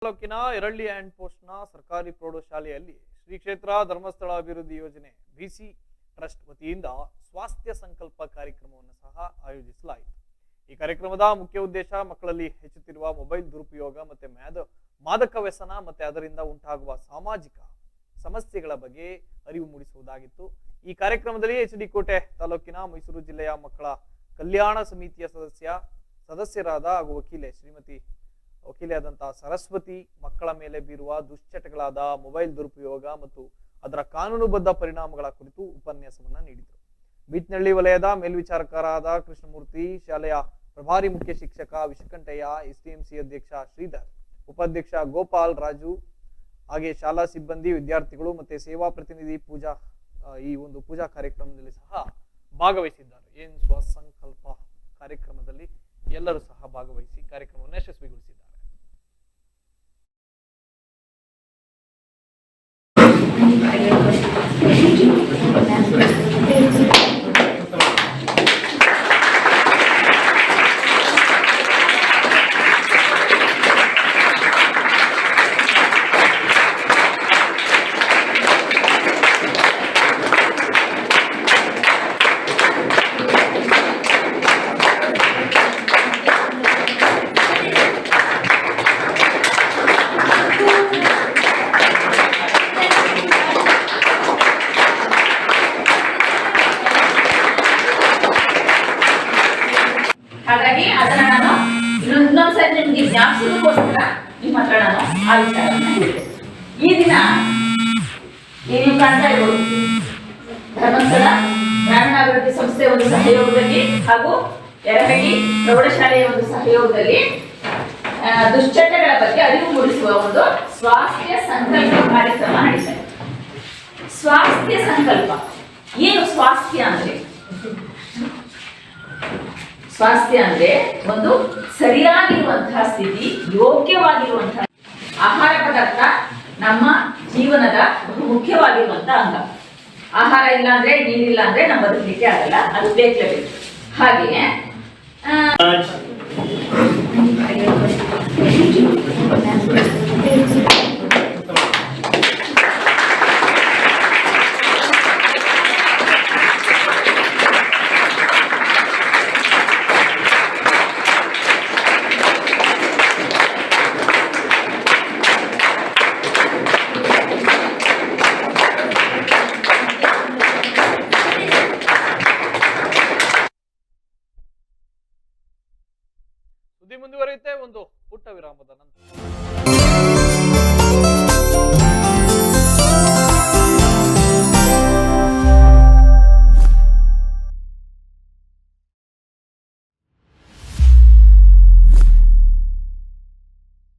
ತಾಲೂಕಿನ ಎರಳ್ಳಿ ಹ್ಯಾಂಡ್ ಪೋಸ್ಟ್ನ ಸರ್ಕಾರಿ ಪ್ರೌಢಶಾಲೆಯಲ್ಲಿ ಶ್ರೀ ಕ್ಷೇತ್ರ ಧರ್ಮಸ್ಥಳ ಅಭಿವೃದ್ಧಿ ಯೋಜನೆ ಬಿಸಿ ಟ್ರಸ್ಟ್ ವತಿಯಿಂದ ಸ್ವಾಸ್ಥ್ಯ ಸಂಕಲ್ಪ ಕಾರ್ಯಕ್ರಮವನ್ನು ಸಹ ಆಯೋಜಿಸಲಾಯಿತು. ಈ ಕಾರ್ಯಕ್ರಮದ ಮುಖ್ಯ ಉದ್ದೇಶ ಮಕ್ಕಳಲ್ಲಿ ಹೆಚ್ಚುತ್ತಿರುವ ಮೊಬೈಲ್ ದುರುಪಯೋಗ ಮತ್ತೆ ಮಾದಕ ವ್ಯಸನ ಮತ್ತೆ ಅದರಿಂದ ಉಂಟಾಗುವ ಸಾಮಾಜಿಕ ಸಮಸ್ಯೆಗಳ ಬಗ್ಗೆ ಅರಿವು ಮೂಡಿಸುವುದಾಗಿತ್ತು. ಈ ಕಾರ್ಯಕ್ರಮದಲ್ಲಿ ಎಚ್.ಡಿ. ಕೋಟೆ ತಾಲೂಕಿನ ಮೈಸೂರು ಜಿಲ್ಲೆಯ ಮಕ್ಕಳ ಕಲ್ಯಾಣ ಸಮಿತಿಯ ಸದಸ್ಯರಾದ ಹಾಗೂ ವಕೀಲೆಯಾದಂತಹ ಸರಸ್ವತಿ ಮಕ್ಕಳ ಮೇಲೆ ಬೀರುವ ದುಶ್ಚಟಗಳಾದ ಮೊಬೈಲ್ ದುರುಪಯೋಗ ಮತ್ತು ಅದರ ಕಾನೂನುಬದ್ಧ ಪರಿಣಾಮಗಳ ಕುರಿತು ಉಪನ್ಯಾಸವನ್ನ ನೀಡಿದರು. ಬೀಚ್ನಳ್ಳಿ ವಲಯದ ಮೇಲ್ವಿಚಾರಕರಾದ ಕೃಷ್ಣಮೂರ್ತಿ, ಶಾಲೆಯ ಪ್ರಭಾರಿ ಮುಖ್ಯ ಶಿಕ್ಷಕ ವಿಷಕಂಠಯ್ಯ, ಎಸ್ಟಿಎಂಸಿ ಅಧ್ಯಕ್ಷ ಶ್ರೀಧರ್, ಉಪಾಧ್ಯಕ್ಷ ಗೋಪಾಲ್ ರಾಜು, ಹಾಗೆ ಶಾಲಾ ಸಿಬ್ಬಂದಿ, ವಿದ್ಯಾರ್ಥಿಗಳು ಮತ್ತೆ ಸೇವಾ ಪ್ರತಿನಿಧಿ ಈ ಒಂದು ಪೂಜಾ ಕಾರ್ಯಕ್ರಮದಲ್ಲಿ ಸಹ ಭಾಗವಹಿಸಿದ್ದಾರೆ. ಏನು ಸ್ವಸಂಕಲ್ಪ ಕಾರ್ಯಕ್ರಮದಲ್ಲಿ ಎಲ್ಲರೂ ಸಹ ಭಾಗವಹಿಸಿ ಕಾರ್ಯಕ್ರಮವನ್ನು ಯಶಸ್ವಿಗೊಳಿಸಿದ್ದಾರೆ. ಹಾಗಾಗಿ ಅದನ್ನ ನಾನು ಇನ್ನೊಂದ್ಸರಿ ನಿಮ್ಗೆ ಜ್ಞಾಪಿಸೋದಕ್ಕೋಸ್ಕರ ನಿಮ್ಮ ಹತ್ರ ನಾನು ಆ ವಿಚಾರವನ್ನ ಹೇಳಿದೆ. ಈ ದಿನ ನೀವು ಕಾಣ್ತಾ ಇರ್ಬೋದು, ಧರ್ಮಸ್ಥಳ ಗ್ರಾಮೀಣಾಭಿವೃದ್ಧಿ ಸಂಸ್ಥೆಯ ಒಂದು ಸಹಯೋಗದಲ್ಲಿ ಹಾಗೂ ಯರಹಳ್ಳಿ ಪ್ರೌಢಶಾಲೆಯ ಒಂದು ಸಹಯೋಗದಲ್ಲಿ ದುಶ್ಚಟಗಳ ಬಗ್ಗೆ ಅರಿವು ಮೂಡಿಸುವ ಒಂದು ಸ್ವಾಸ್ಥ್ಯ ಸಂಕಲ್ಪ ಕಾರ್ಯಕ್ರಮ ನಡೀತಾ ಇದೆ. ಸ್ವಾಸ್ಥ್ಯ ಸಂಕಲ್ಪ ಏನು? ಸ್ವಾಸ್ಥ್ಯ ಅಂದ್ರೆ ಒಂದು ಸರಿಯಾಗಿರುವಂತಹ ಸ್ಥಿತಿ, ಯೋಗ್ಯವಾಗಿರುವಂತಹ ಆಹಾರ ಪದಾರ್ಥ ನಮ್ಮ ಜೀವನದ ಬಹು ಮುಖ್ಯವಾಗಿರುವಂತಹ ಅಂಗ. ಆಹಾರ ಇಲ್ಲ ಅಂದ್ರೆ, ನೀರಿಲ್ಲ ಅಂದ್ರೆ ನಮ್ಮ ಬದುಕಲಿಕ್ಕೆ ಆಗಲ್ಲ, ಅದು ಬೇಕೇ ಬೇಕು. ಹಾಗೆಯೇ